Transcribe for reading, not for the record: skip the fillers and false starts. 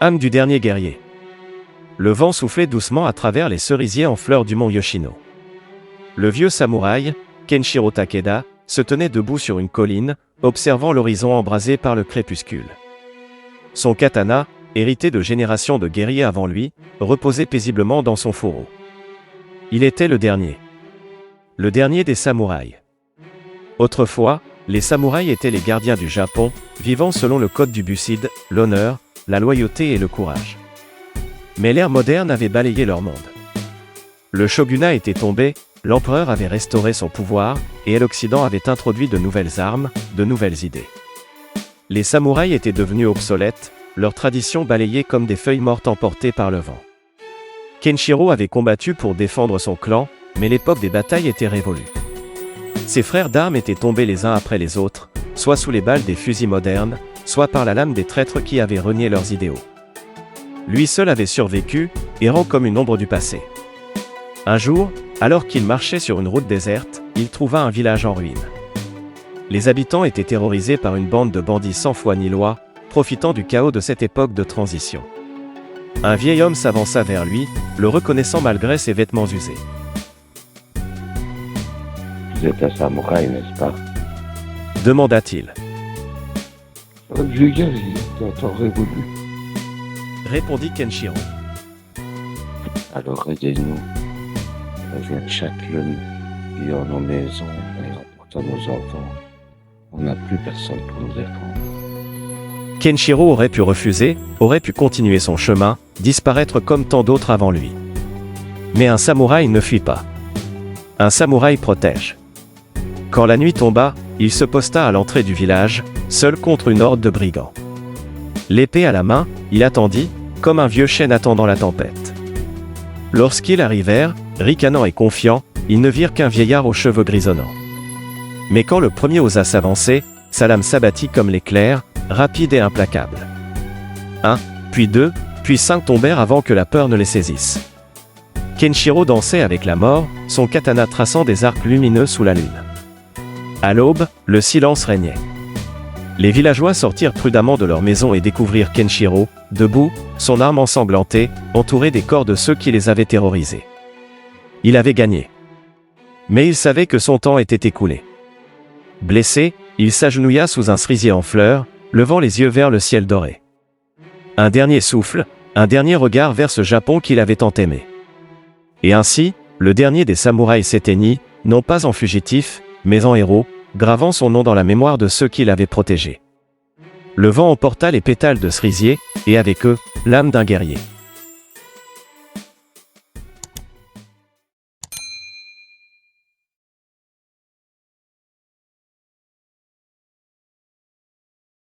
Âme du dernier guerrier. Le vent soufflait doucement à travers les cerisiers en fleurs du mont Yoshino. Le vieux samouraï, Kenshiro Takeda, se tenait debout sur une colline, observant l'horizon embrasé par le crépuscule. Son katana, hérité de générations de guerriers avant lui, reposait paisiblement dans son fourreau. Il était le dernier. Le dernier des samouraïs. Autrefois, les samouraïs étaient les gardiens du Japon, vivant selon le code du Bushido, l'honneur, la loyauté et le courage. Mais l'ère moderne avait balayé leur monde. Le shogunat était tombé, l'empereur avait restauré son pouvoir, et l'Occident avait introduit de nouvelles armes, de nouvelles idées. Les samouraïs étaient devenus obsolètes, leurs traditions balayées comme des feuilles mortes emportées par le vent. Kenshiro avait combattu pour défendre son clan, mais l'époque des batailles était révolue. Ses frères d'armes étaient tombés les uns après les autres, soit sous les balles des fusils modernes, soit par la lame des traîtres qui avaient renié leurs idéaux. Lui seul avait survécu, errant comme une ombre du passé. Un jour, alors qu'il marchait sur une route déserte, il trouva un village en ruine. Les habitants étaient terrorisés par une bande de bandits sans foi ni loi, profitant du chaos de cette époque de transition. Un vieil homme s'avança vers lui, le reconnaissant malgré ses vêtements usés. Vous êtes un samouraï, n'est-ce pas? Demanda-t-il. Un vieux guerrier d'un temps révolu. Répondit Kenshiro. Alors aidez-nous. Reviens chaque lune, vivant nos maisons et emportant nos enfants. On n'a plus personne pour nous défendre. Kenshiro aurait pu refuser, aurait pu continuer son chemin, disparaître comme tant d'autres avant lui. Mais un samouraï ne fuit pas. Un samouraï protège. Quand la nuit tomba, il se posta à l'entrée du village, seul contre une horde de brigands. L'épée à la main, il attendit, comme un vieux chêne attendant la tempête. Lorsqu'ils arrivèrent, ricanant et confiants, ils ne virent qu'un vieillard aux cheveux grisonnants. Mais quand le premier osa s'avancer, sa lame s'abattit comme l'éclair, rapide et implacable. 1, puis 2, puis 5 tombèrent avant que la peur ne les saisisse. Kenshiro dansait avec la mort, son katana traçant des arcs lumineux sous la lune. À l'aube, le silence régnait. Les villageois sortirent prudemment de leur maison et découvrirent Kenshiro, debout, son arme ensanglantée, entouré des corps de ceux qui les avaient terrorisés. Il avait gagné. Mais il savait que son temps était écoulé. Blessé, il s'agenouilla sous un cerisier en fleurs, levant les yeux vers le ciel doré. Un dernier souffle, un dernier regard vers ce Japon qu'il avait tant aimé. Et ainsi, le dernier des samouraïs s'éteignit, non pas en fugitif, mais en héros, gravant son nom dans la mémoire de ceux qui l'avaient protégé. Le vent emporta les pétales de cerisier, et avec eux, l'âme d'un guerrier.